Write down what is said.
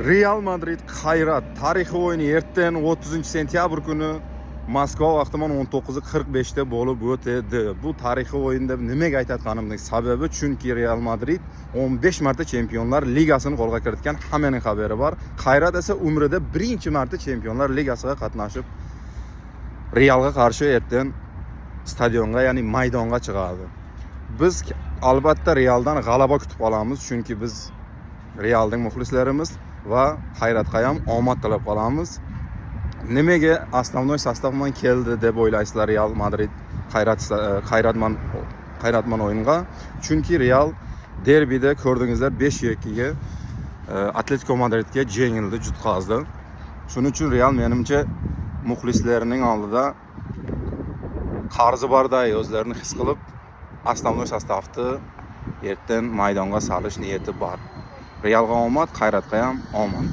Real Madrid Hayrat tarixiy o'yini ertadan 30-sentyabr kuni Moskva vaqti bilan 19:45 da bo'lib o'tadi. Bu tarixiy o'yinda nimaga aytayotganimning sababi chunki Real Madrid 15 marta Chempionlar Ligasini qo'lga kiritgan, hammaning xabari bor. Hayrat esa umrida birinchi marta Chempionlar Ligasiga qatnashib Realga qarshi ertadan stadionga, ya'ni maydonga chiqadi. Biz albatta Realdan g'alaba kutib olamiz, chunki biz Realning muxlislarimiz va Hayratga ham omad tilab qolamiz. Nimaga основной sostav bilan keldi deb o'ylaysizlar Real Madrid Hayratman o'yinga? Chunki Real derbida ko'rdingizlar 5-2 ga Atletico Madridga yengildi, jutqazdi. Shuning uchun Real menimcha muxlislarining oldida qarzi borday o'zlarini his qilib, основной sostavni ertadan maydonga solish niyati bor. Realga omad, Hayratga ham omad.